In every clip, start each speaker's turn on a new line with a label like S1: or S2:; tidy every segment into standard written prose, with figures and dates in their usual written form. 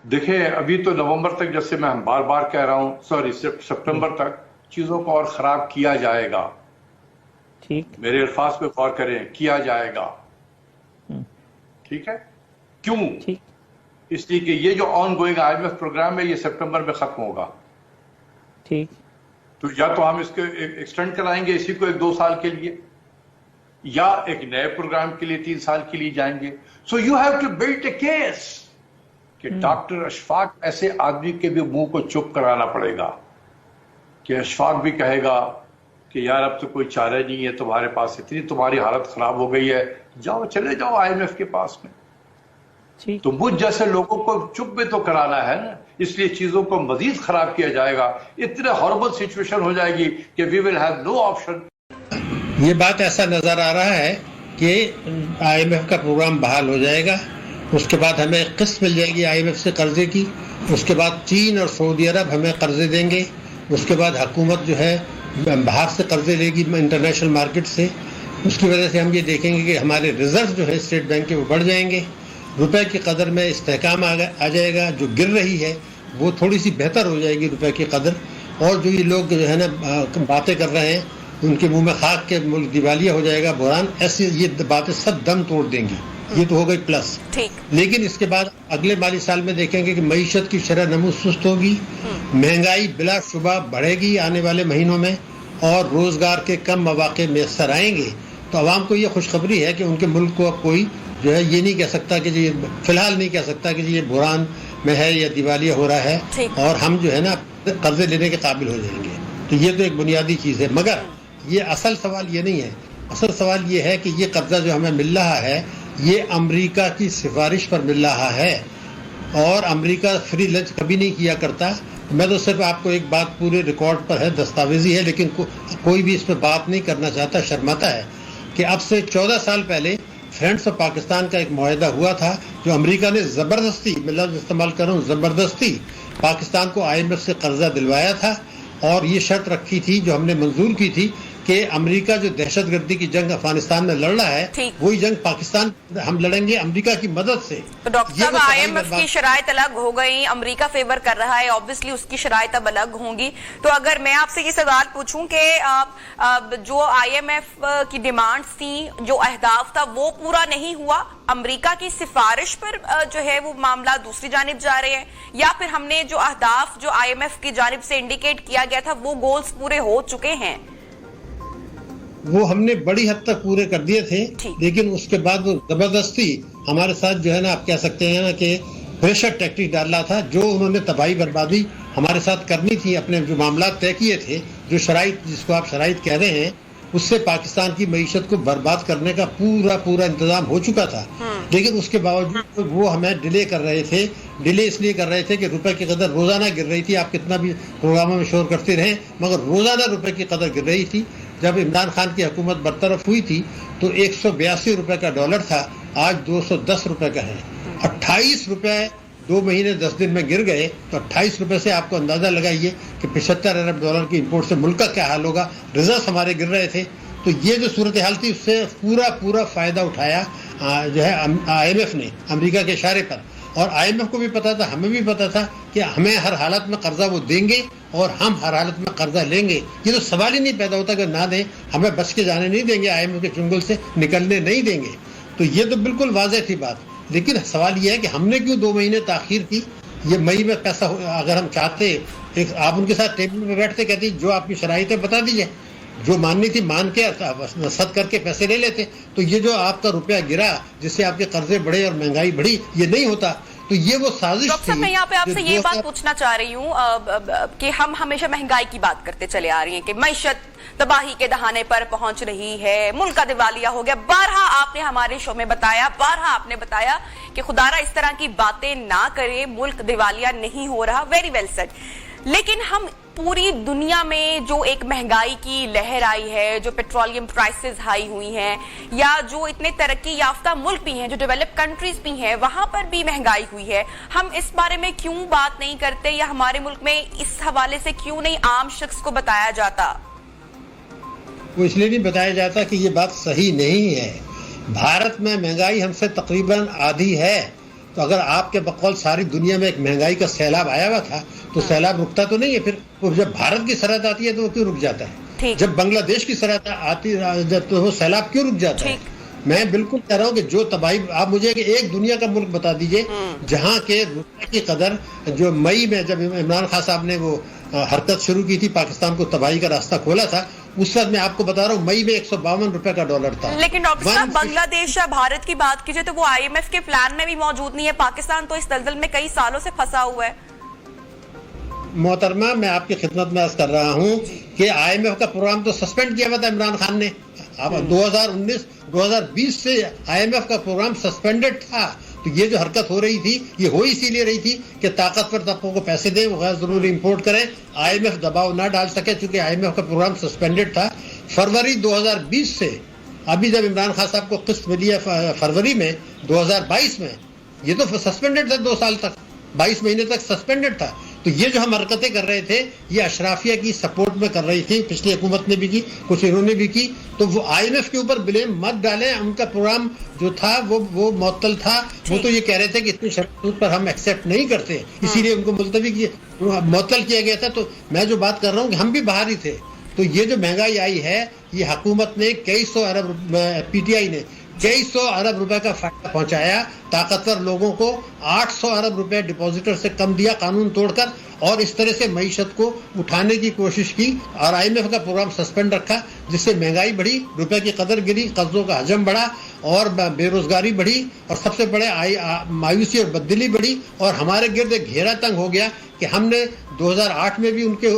S1: देखिए, अभी तो नवंबर तक, जैसे मैं बार बार कह रहा हूं, सॉरी सितंबर तक चीजों को और खराब किया जाएगा।
S2: ठीक,
S1: मेरे अल्फाज पे गौर करें, किया जाएगा। ठीक है, क्यों?
S2: ठीक,
S1: इसलिए कि ये जो ऑन गोइंग IMF प्रोग्राम है, ये सितंबर में खत्म होगा।
S2: ठीक,
S1: तो या तो हम इसको एक्सटेंड कराएंगे इसी को 1-2 साल के लिए, या एक नए प्रोग्राम के लिए 3 साल के लिए जाएंगे। So you have to build a case कि डॉक्टर अशफाक ऐसे आदमी के भी मुंह को चुप कराना पड़ेगा कि अशफाक भी कहेगा कि यार अब तो कोई चारा नहीं है तुम्हारे पास, इतनी तुम्हारी हालत खराब हो गई है, जाओ चले जाओ IMF के पास में। तो मुझ जैसे लोगों को चुप भी तो कराना है ना, इसलिए चीजों को मजीद खराब किया जाएगा। इतने हॉरिबल सिचुएशन हो जाएगी कि we will have no option.
S3: ये बात ऐसा नजर आ रहा है कि IMF का प्रोग्राम बहाल हो जाएगा, उसके बाद हमें एक किस्त मिल जाएगी IMF से कर्जे की, उसके बाद चीन और सऊदी अरब हमें कर्जे देंगे, उसके बाद हुकूमत जो है बाहर से कर्जे लेगी इंटरनेशनल मार्केट से। उसकी वजह से हम ये देखेंगे कि हमारे रिजर्व जो है स्टेट बैंक के वो बढ़ जाएंगे, रुपए की कदर में इस्तेहकाम आ जाएगा, जो गिर रही है वो थोड़ी सी बेहतर हो जाएगी रुपए की कदर। और जो ये लोग जो है ना बातें कर रहे हैं, उनके मुंह में खाक के मुल्क दिवालिया हो जाएगा, बुहरान, ऐसी ये बातें सब दम तोड़ देंगी। ये तो हो गई प्लस। लेकिन इसके बाद अगले माली साल में देखेंगे कि मईशत की शरह नमू सुस्त होगी, महंगाई बिलाशुबा बढ़ेगी आने वाले महीनों में, और रोजगार के कम मौके मैसर आएंगे। तो आवाम को ये खुशखबरी है कि उनके मुल्क को अब कोई जो है ये नहीं कह सकता कि ये फिलहाल नहीं कह सकता कि ये बुहरान में है या दिवालिया हो रहा है, और हम जो है ना कर्जे लेने के काबिल हो जाएंगे। तो ये तो एक बुनियादी चीज है, मगर ये असल सवाल ये नहीं है। असल सवाल ये है कि ये कर्जा जो हमें मिल रहा है ये अमेरिका की सिफारिश पर मिल रहा है, और अमेरिका फ्री लंच कभी नहीं किया करता। मैं तो सिर्फ आपको एक बात पूरे रिकॉर्ड पर है, दस्तावेजी है, लेकिन कोई भी इस पर बात नहीं करना चाहता, शर्माता है कि अब से 14 साल पहले फ्रेंड्स ऑफ पाकिस्तान का एक मुआहदा हुआ था, जो अमेरिका ने जबरदस्ती, मैं लफ्ज इस्तेमाल कर रहा हूँ, जबरदस्ती पाकिस्तान को IMF से कर्जा दिलवाया था, और ये शर्त रखी थी जो हमने मंजूर की थी कि अमेरिका जो दहशतगर्दी की जंग अफगानिस्तान में लड़ रहा है, वही जंग पाकिस्तान हम लड़ेंगे अमेरिका की मदद से।
S4: तो डॉक्टर साहब, IMF की शराइत अलग हो गई, अमेरिका फेवर कर रहा है, ऑब्वियसली उसकी शराइत अब अलग होंगी। तो अगर मैं आपसे ये सवाल पूछूं कि जो IMF की डिमांड्स थी, जो अहदाफ था, वो पूरा नहीं हुआ, अमेरिका की सिफारिश पर जो है वो मामला दूसरी जानिब जा रहे हैं, या फिर हमने जो अहदाफ जो IMF की जानिब से इंडिकेट किया गया था वो गोल्स पूरे हो चुके हैं?
S3: वो हमने बड़ी हद तक पूरे कर दिए थे, लेकिन उसके बाद वो जबरदस्ती हमारे साथ जो है ना, आप कह सकते हैं ना कि प्रेशर टैक्टिक डाला था, जो उन्होंने तबाही बर्बादी हमारे साथ करनी थी, अपने जो मामला तय किए थे, जो शराइत जिसको आप शराइत कह रहे हैं, उससे पाकिस्तान की मईशत को बर्बाद करने का पूरा इंतजाम हो चुका था। लेकिन उसके बावजूद वो हमें डिले कर रहे थे। डिले इसलिए कर रहे थे कि रुपए की कदर रोजाना गिर रही थी। आप कितना भी प्रोग्रामों में शोर करते रहे, मगर रोजाना रुपए की कदर गिर रही थी। जब इमरान खान की हुकूमत बरतरफ हुई थी तो 182 रुपए का डॉलर था, आज 210 रुपए का है। 28 रुपए 2 महीने 10 दिन में गिर गए, तो 28 रुपए से आपको अंदाजा लगाइए कि 75 अरब डॉलर की इंपोर्ट से मुल्क का क्या हाल होगा। रिजर्व हमारे गिर रहे थे। तो ये जो सूरत हाल थी, उससे पूरा फायदा उठाया जो है IMF ने, अमेरिका के इशारे पर। और IMF को भी पता था, हमें भी पता था कि हमें हर हालत में कर्जा वो देंगे और हम हर हालत में कर्जा लेंगे। ये तो सवाल ही नहीं पैदा होता कि ना दें, हमें बच के जाने नहीं देंगे, IMF के चुंगल से निकलने नहीं देंगे। तो ये तो बिल्कुल वाज़ेह थी बात। लेकिन सवाल ये है कि हमने क्यों 2 महीने ताखीर की। ये मई में पैसा अगर हम चाहते, एक आप उनके साथ टेबल में बैठते, कहती जो आपकी शराइतें बता दीजिए, जो माननी थी मान के नसद करके पैसे ले लेते। तो ये जो आपका रुपया गिरा, जिससे आपके कर्जे बढ़े और महंगाई बढ़ी, ये नहीं होता। तो ये वो साजिश
S4: डॉक्टर साहब, मैं यहाँ पे आपसे ये बात पूछना चाह रही हूँ कि हम हमेशा महंगाई की बात करते चले आ रही हैं कि मईशत तबाही के दहाने पर पहुंच रही है, मुल्क का दिवालिया हो गया। बारहा आपने हमारे शो में बताया, बारहा आपने बताया कि खुदारा इस तरह की बातें ना करे, मुल्क दिवालिया नहीं हो रहा। Very well said. लेकिन हम पूरी दुनिया में जो एक महंगाई की लहर आई है, जो पेट्रोलियम प्राइसेस हाई हुई हैं, या जो इतने तरक्की याफ्ता मुल्क भी हैं, जो डेवलप कंट्रीज भी हैं, वहां पर भी महंगाई हुई है, हम इस बारे में क्यों बात नहीं करते, या हमारे मुल्क में इस हवाले से क्यों नहीं आम शख्स को बताया जाता?
S3: वो इसलिए नहीं बताया जाता कि ये बात सही नहीं है। भारत में महंगाई हमसे तकरीबन आधी है, तो अगर आपके बकौल सारी दुनिया में एक महंगाई का सैलाब आया हुआ था तो सैलाब रुकता तो नहीं है। फिर वो जब भारत की सरहद आती है तो वो क्यों रुक जाता है? जब बांग्लादेश की सरहद आती जब तो वो सैलाब क्यों रुक जाता है? मैं बिल्कुल कह रहा हूँ कि जो तबाही, आप मुझे एक दुनिया का मुल्क बता दीजिए जहाँ के रुपए की कदर, जो मई में जब इमरान खान साहब ने वो हरकत शुरू की थी, पाकिस्तान को तबाही का रास्ता खोला था, उस वक्त मैं आपको बता रहा हूँ मई में 152 रुपए का डॉलर था।
S4: लेकिन डॉक्टर साहब, बांग्लादेश या भारत की बात कीजिए तो वो IMF के प्लान में भी मौजूद नहीं है। पाकिस्तान तो इस दलदल में कई सालों से फंसा हुआ है।
S3: मोहतरमा, मैं आपकी खिदमत में अर्ज कर रहा हूँ कि IMF का प्रोग्राम तो सस्पेंड किया हुआ था इमरान खान ने। अब 2019-2020 से IMF का प्रोग्राम सस्पेंडेड था। तो ये जो हरकत हो रही थी, ये हो इसीलिए रही थी कि ताकतवर तबकों को पैसे दें, वो गैर जरूरी इंपोर्ट करें, IMF दबाव ना डाल सके, चूंकि IMF का प्रोग्राम सस्पेंडेड था। फरवरी 2020 से अभी जब इमरान खान साहब को किस्त मिली है फरवरी में 2022 में, ये तो सस्पेंडेड था 2 साल तक, 22 महीने तक सस्पेंडेड था। तो ये जो हम हरकतें कर रहे थे, ये अशराफिया की सपोर्ट में कर रही थी, पिछली हुकूमत ने भी की, कुछ इन्होंने भी की। तो वो IMF के ऊपर ब्लेम मत डालें। उनका प्रोग्राम जो था वो मुअत्तल था। वो तो ये कह रहे थे कि इतनी शर्त पर हम एक्सेप्ट नहीं करते, इसीलिए उनको मुलतवी मुअत्तल किया गया था। तो मैं जो बात कर रहा हूँ कि हम भी बाहर ही थे। तो ये जो महंगाई आई है, ये हुकूमत ने कई सौ अरब, PTI ने कई सौ अरब रुपए का फायदा पहुंचाया ताकतवर लोगों को, 800 अरब रुपए डिपॉजिटर से कम दिया कानून तोड़कर, और इस तरह से मईशत को उठाने की कोशिश की। और IMF का प्रोग्राम सस्पेंड रखा, जिससे महंगाई बढ़ी, रुपए की कदर गिरी, कर्जों का हजम बढ़ा और बेरोजगारी बढ़ी, और सबसे बड़े मायूसी और बददिली बढ़ी। और हमारे गिर्द एक घेरा तंग हो गया कि हमने 2008 में भी उनके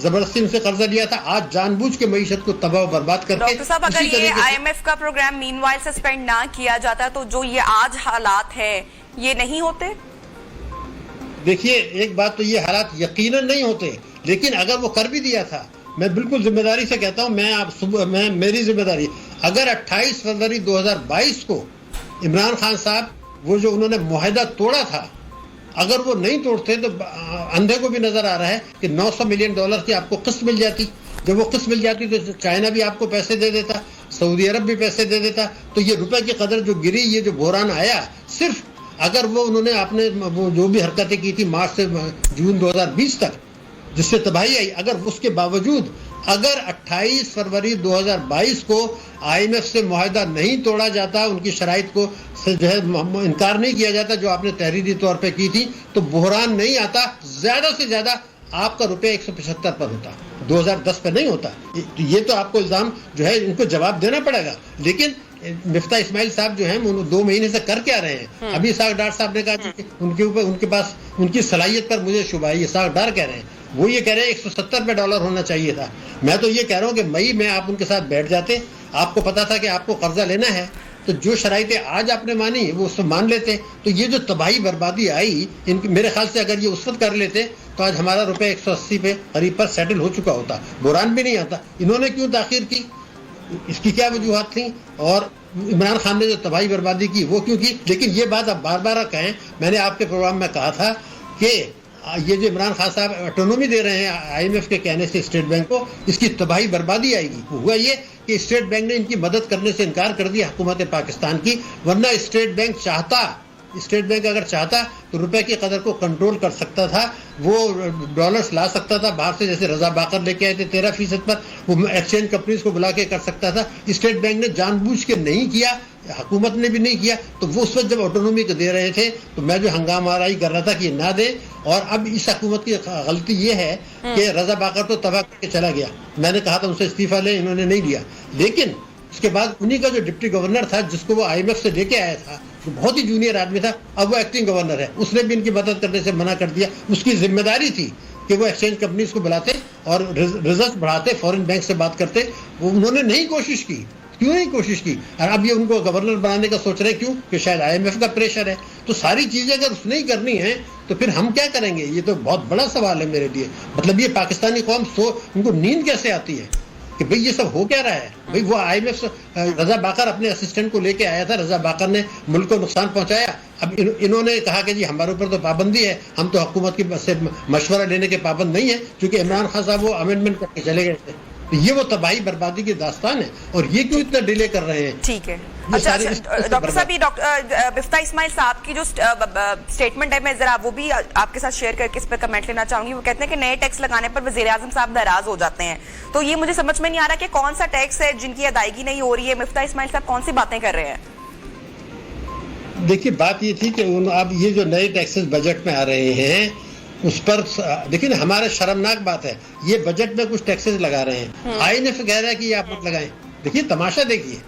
S3: जबरदस्ती उनसे कर्जा लिया था। आज जानबूझ के मईशत को तबाह बर्बाद करके।
S4: डॉक्टर साहब, अगर ये IMF का प्रोग्राम मीनवाइल सस्पेंड ना किया जाता तो जो ये आज हालात है ये नहीं होते।
S3: देखिए, एक बात तो ये हालात यकीनन नहीं होते, लेकिन अगर वो कर भी दिया था, मैं बिल्कुल जिम्मेदारी से कहता हूं, मैं मेरी जिम्मेदारी, अगर 28 फरवरी 2022 को इमरान खान साहब वो जो उन्होंने मुआहदा तोड़ा था, अगर वो नहीं तोड़ते तो अंधे को भी नजर आ रहा है कि $900 मिलियन की आपको किस्त मिल जाती। जब वो किस्त मिल जाती तो चाइना भी आपको पैसे दे देता, सऊदी अरब भी पैसे दे देता। तो ये रुपए की कदर जो गिरी, ये जो बहरान आया, सिर्फ अगर वो उन्होंने आपने वो जो भी हरकतें की थी मार्च से जून 2020 तक, जिससे तबाही आई, अगर उसके बावजूद अगर 28 फरवरी 2022 को IMF से मुआहदा नहीं तोड़ा जाता, उनकी शराइत को जो है इनकार नहीं किया जाता जो आपने तहरीरी तौर पे की थी, तो बहरान नहीं आता। ज्यादा से ज्यादा आपका रुपये 175 पर होता, 2010 पे नहीं होता। ये तो आपको इल्जाम जो है इनको जवाब देना पड़ेगा। लेकिन मिफ्ता इस्माइल साहब जो हैं, 2 महीने से कर क्या रहे हैं? अभी इसाक डार साहब ने कहा उनके ऊपर, उनके पास उनकी सलाहियत पर मुझे शुबा है। इसाक डार कह रहे हैं, वो ये कह रहे हैं 170 रुपए डॉलर होना चाहिए था। मैं तो ये कह रहा हूँ कि मई में आप उनके साथ बैठ जाते, आपको पता था कि आपको कर्जा लेना है, तो जो शराइतें आज आपने मानी वो उसमें मान लेते। तो ये जो तबाही बर्बादी आई, इनकी मेरे ख्याल से अगर ये उस वक्त कर लेते तो आज हमारा रुपये 180 पे करीब पर सेटल हो चुका होता, बुरान भी नहीं आता। इन्होंने क्यों ताखीर की, इसकी क्या वजूहत थी? और इमरान खान ने जो तबाही बर्बादी की वो क्यों की? लेकिन ये बात अब बार बार कहें, मैंने आपके प्रोग्राम में कहा था कि ये जो इमरान खान साहब ऑटोनॉमी दे रहे हैं IMF के कहने से स्टेट बैंक को, इसकी तबाही बर्बादी आएगी। हुआ ये कि स्टेट बैंक ने इनकी मदद करने से इनकार कर दिया हुकूमत पाकिस्तान की, वरना स्टेट बैंक अगर चाहता तो रुपए की कदर को कंट्रोल कर सकता था, वो डॉलर्स ला सकता था बाहर से, जैसे रजा बाकर लेके आए थे 13% पर, वो एक्सचेंज कंपनीज को बुला के कर सकता था। स्टेट बैंक ने जानबूझ के नहीं किया, हुकूमत ने भी नहीं किया। तो वो उस वक्त जब ऑटोनॉमी को दे रहे थे तो मैं जो हंगामाराई कर रहा था कि ना दे। और अब इस हुकूमत की गलती ये है कि रजा बाकर तो तबाह करके चला गया, मैंने कहा था उनसे इस्तीफा ले, इन्होंने नहीं दिया। लेकिन उसके बाद उन्हीं का जो डिप्टी गवर्नर था, जिसको वो IMF से लेके आया था, जो बहुत ही जूनियर आदमी था, अब वो एक्टिंग गवर्नर है, उसने भी इनकी मदद करने से मना कर दिया। उसकी जिम्मेदारी थी कि वो एक्सचेंज कंपनीज को बुलाते और रिजर्व बढ़ाते, फॉरेन बैंक से बात करते। वो उन्होंने नहीं कोशिश की। क्यों नहीं कोशिश की? और अब ये उनको गवर्नर बनाने का सोच रहे, क्यों? कि शायद IMF का प्रेशर है। तो सारी चीजें अगर उसने ही करनी है तो फिर हम क्या करेंगे? ये तो बहुत बड़ा सवाल है मेरे लिए। मतलब ये पाकिस्तानी कौम उनको नींद कैसे आती है कि भाई ये सब हो क्या रहा है? भाई वो IMF से रजा बाकर अपने असिस्टेंट को लेके आया था, रजा बाकर ने मुल्क को नुकसान पहुंचाया। अब इन्होंने कहा कि जी हमारे ऊपर तो पाबंदी है, हम तो हुकूमत की से मशवरा लेने के पाबंद नहीं है, क्योंकि इमरान खान साहब वो अमेंडमेंट करके चले गए थे। तो ये वो तबाही बर्बादी की दास्तान है। और ये क्यों इतना डिले कर रहे हैं?
S4: ठीक है। अच्छा डॉक्टर साहब, ये डॉक्टर मिफ्ता इस्माइल साहब की जो स्टेटमेंट है, मैं जरा वो भी आपके साथ शेयर करके इस पर कमेंट लेना चाहूंगी। वो कहते हैं कि नए टैक्स लगाने पर वज़ीर-ए-आज़म साहब नाराज हो जाते हैं। तो ये मुझे समझ में नहीं आ रहा कि कौन सा टैक्स है जिनकी अदायगी नहीं हो रही है। मिफ्ता इस्माइल साहब कौन सी बातें कर रहे हैं?
S3: देखिए, बात ये थी कि अब ये जो नए टैक्सेस बजट में आ रहे हैं उस पर देखिए ना, हमारा शर्मनाक बात है, ये बजट में कुछ टैक्सेस लगा रहे हैं। IMF कह रहा है कि ये आप मत लगाएं। देखिए तमाशा, देखिए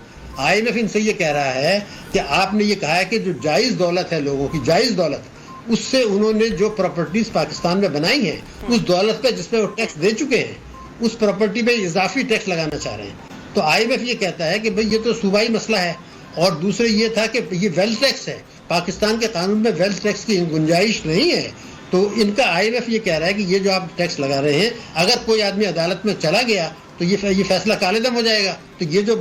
S3: IMF इनसे ये कह रहा है कि आपने ये कहा है कि जो जायज दौलत है, लोगों की जायज दौलत, उससे उन्होंने जो प्रॉपर्टीज पाकिस्तान में बनाई हैं, उस दौलत पे जिसपे वो टैक्स दे चुके हैं, उस प्रॉपर्टी पे इजाफी टैक्स लगाना चाह रहे हैं। तो IMF ये कहता है कि भाई ये तो सूबाई मसला है। और दूसरे ये था कि ये वेल्थ टैक्स है, पाकिस्तान के कानून में वेल्थ टैक्स की गुंजाइश नहीं है। तो इनका IMF ये कह रहा है कि ये जो आप टैक्स लगा रहे हैं, अगर कोई आदमी अदालत में चला गया तो ये फैसला कालेदम हो जाएगा, तो ये जो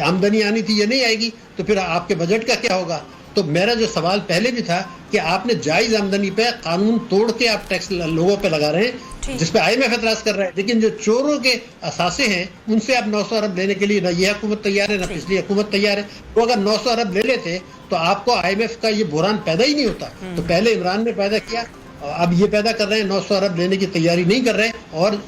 S3: आमदनी आनी थी ये नहीं आएगी, तो फिर आपके बजट का क्या होगा। तो मेरा जो सवाल पहले भी था कि आपने जायज आमदनी पे कानून तोड़ के आप टैक्स लोगों पे लगा रहे हैं, जिस पे IMF एतराज कर रहा है। लेकिन जो चोरों के असासे हैं उनसे आप 900 अरब लेने के लिए ना ये हुकूमत तैयार है, ना पिछली हुकूमत तैयार है। तो अगर 900 अरब ले लेते तो आपको IMF का ये बुहरान पैदा ही नहीं होता। तो पहले इमरान ने पैदा किया, अब ये पैदा कर रहे हैं, 900 अरब लेने की तैयारी नहीं कर रहे। और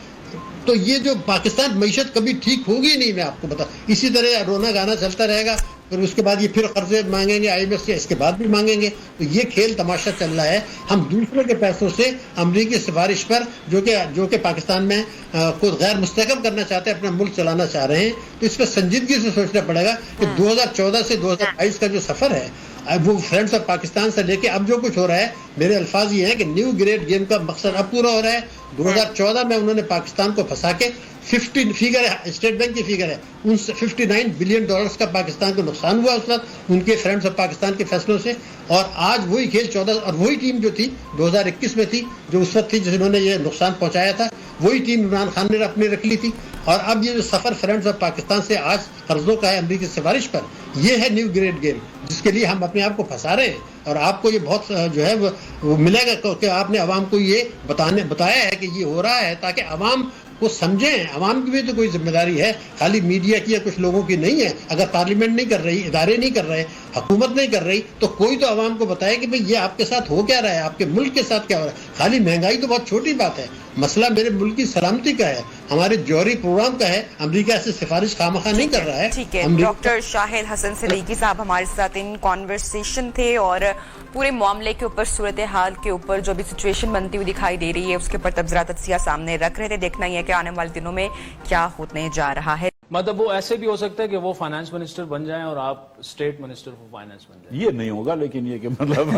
S3: तो ये जो पाकिस्तान मईशत कभी ठीक होगी नहीं, मैं आपको बता, इसी तरह रोना गाना चलता रहेगा। फिर उसके बाद ये फिर कर्जे मांगेंगे IMF से, इसके बाद भी मांगेंगे। तो ये खेल तमाशा चल रहा है। हम दूसरे के पैसों से अमरीकी सिफारिश पर जो कि पाकिस्तान में खुद गैर मुस्तहकम करना चाहते हैं, अपना मुल्क चलाना चाह रहे हैं। तो इस पर संजीदगी से सोचना पड़ेगा कि 2014 से 2022 का जो सफर है, वो फ्रेंड्स ऑफ पाकिस्तान से लेके अब जो कुछ हो रहा है, मेरे अल्फाज ये हैं कि न्यू ग्रेड गेम का मकसद अब पूरा हो रहा है। 2014 में उन्होंने पाकिस्तान को फंसा के 50 फिगर है, स्टेट बैंक की फिगर है, उन $59 बिलियन का पाकिस्तान को नुकसान हुआ उस वक्त उनके फ्रेंड्स ऑफ पाकिस्तान के फैसलों से। और आज वही खेल 14 और वही टीम जो थी 2021 में थी, जो उस वक्त थी जिन्होंने ये नुकसान पहुंचाया था, वही टीम इमरान खान ने अपनी रख ली थी। और अब ये जो सफर फ्रेंड्स ऑफ पाकिस्तान से आज कर्जों का है अमरीकी सिफारिश पर, ये है न्यू ग्रेड गेम, जिसके लिए हम अपने आप को फंसा रहे हैं। और आपको ये बहुत जो है वो मिलेगा कि आपने अवाम को ये बताया है कि ये हो रहा है, ताकि अवाम को समझें। अवाम की भी तो कोई जिम्मेदारी है, खाली मीडिया की या कुछ लोगों की नहीं है। अगर पार्लियामेंट नहीं कर रही, इदारे नहीं कर रहे, हुकूमत नहीं कर रही, तो कोई तो अवाम को बताए कि भाई ये आपके साथ हो क्या रहा है, आपके मुल्क के साथ क्या हो रहा है। खाली महंगाई तो बहुत छोटी बात है, मसला मेरे मुल्क की सलामती का है, हमारे जौहरी प्रोग्राम का है। अमरीका से सिफारिश खामखा नहीं कर रहा है।
S4: ठीक है, डॉक्टर शाहिद हसन सिद्दीकी साहब हमारे साथ इन कॉन्वर्सेशन थे और पूरे मामले के ऊपर, सूरत हाल के ऊपर जो भी सिचुएशन बनती हुई दिखाई दे रही है उसके ऊपर तबसरा तज्जिया सामने रख रहे थे। देखना ही है कि आने वाले दिनों में क्या होने जा रहा है।
S5: मतलब वो ऐसे भी हो सकता है कि वो फाइनेंस मिनिस्टर बन जाएं और आप स्टेट मिनिस्टर फॉर फाइनेंस बन जाएं।
S6: ये नहीं होगा, लेकिन ये कि मतलब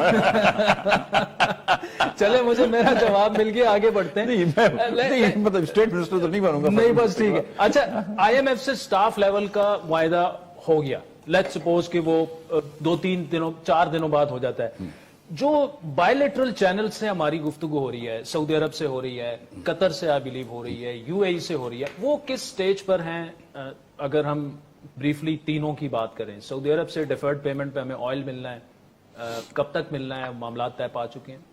S5: चले, मुझे मेरा जवाब मिल गया, आगे बढ़ते हैं।
S6: नहीं, मतलब स्टेट मिनिस्टर तो नहीं बनूंगा।
S5: नहीं, बस ठीक है। अच्छा, IMF से स्टाफ लेवल का वायदा हो गया, लेट्स सपोज कि वो 2-3 दिनों 4 दिनों बाद हो जाता है। जो बायलैटरल चैनल से हमारी गुफ्तगू हो रही है, सऊदी अरब से हो रही है, कतर से आई बिलीव हो रही है, UAE से हो रही है, वो किस स्टेज पर हैं? अगर हम ब्रीफली तीनों की बात करें, सऊदी अरब से डिफर्ड पेमेंट पे हमें ऑयल मिलना है, कब तक मिलना है, मामला तय पा चुके हैं?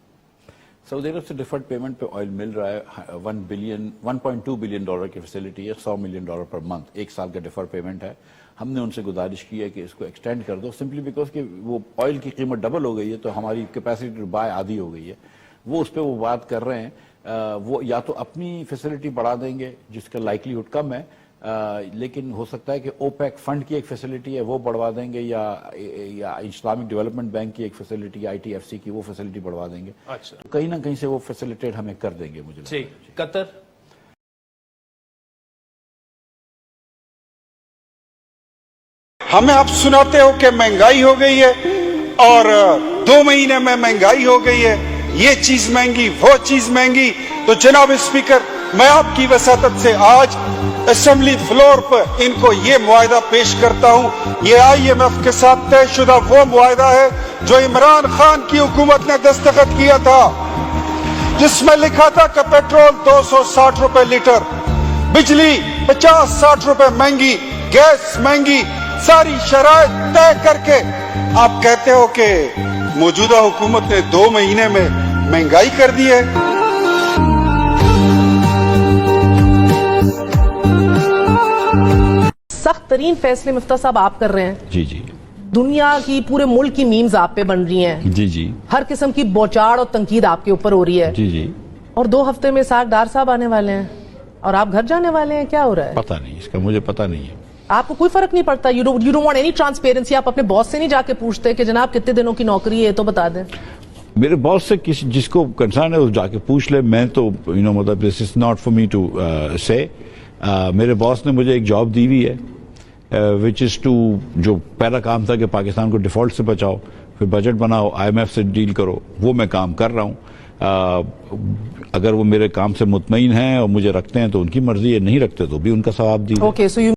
S6: सऊदी अरब से डिफर्ड पेमेंट पे ऑयल मिल रहा है। $1.2 बिलियन की फैसिलिटी है, $100 मिलियन पर मंथ, 1 साल का डिफर्ड पेमेंट है। हमने उनसे गुजारिश की है कि इसको एक्सटेंड कर दो, सिंपली बिकॉज कि वो ऑयल की कीमत डबल हो गई है, तो हमारी कैपेसिटी टू बाय आधी हो गई है। वो उस पर वो बात कर रहे हैं। वो या तो अपनी फैसिलिटी बढ़ा देंगे, जिसका लाइकलीहुड कम है, लेकिन हो सकता है कि OPEC फंड की एक फैसिलिटी है वो बढ़वा देंगे, या इस्लामिक डेवलपमेंट बैंक की एक फैसिलिटी, ITFC की वो फैसिलिटी बढ़वा देंगे।
S5: अच्छा,
S6: तो कहीं ना कहीं से वो फैसिलिटेट हमें कर देंगे, मुझे लगता है।
S5: ठीक। कतर?
S7: हमें आप सुनाते हो कि महंगाई हो गई है और 2 महीने में महंगाई हो गई है, ये चीज महंगी, वो चीज महंगी। तो जनाब स्पीकर, मैं आपकी वसातत से आज असेंबली फ्लोर पर इनको ये मुआहदा पेश करता हूँ। ये IMF के साथ तयशुदा वो मुआहदा है जो इमरान खान की हुकूमत ने दस्तखत किया था, जिसमें लिखा था कि पेट्रोल 260 रुपए लीटर, बिजली 50-60 रुपए महंगी, गैस महंगी, सारी शराइत तय करके आप कहते हो कि मौजूदा हुकूमत ने 2 महीने में महंगाई कर दी है।
S8: सख्त तरीन फैसले मुफ्ता साहब आप कर रहे हैं।
S6: जी जी।
S8: दुनिया की, पूरे मुल्क की मीम्स आप पे बन रही हैं।
S9: जी जी
S8: हर किस्म की बौछार और तंकीद आपके ऊपर हो रही है।
S9: जी जी।
S8: और 2 हफ्ते में साग डार साहब आने वाले हैं और आप घर जाने वाले हैं, क्या हो रहा है?
S9: पता नहीं, इसका मुझे पता नहीं है।
S8: आपको कोई फर्क नहीं पड़ता? You don't want any transparency? आप अपने बॉस से नहीं जाके पूछते कि जनाब कितने दिनों की नौकरी है तो बता दें?
S9: मेरे बॉस से किसी जिसको कंसर्न है वो जाके पूछ ले। मैं तो मतलब this is not for me to say. मेरे बॉस ने मुझे एक जॉब दी हुई है विच इज टू, जो पहला काम था कि पाकिस्तान को डिफॉल्ट से बचाओ, फिर बजट बनाओ, IMF से डील करो, वो मैं काम कर रहा हूँ। अगर वो मेरे काम से मुतमईन हैं और मुझे रखते हैं तो उनकी मर्जी है, नहीं रखते तो भी उनका सवाब दी।
S8: Okay, so you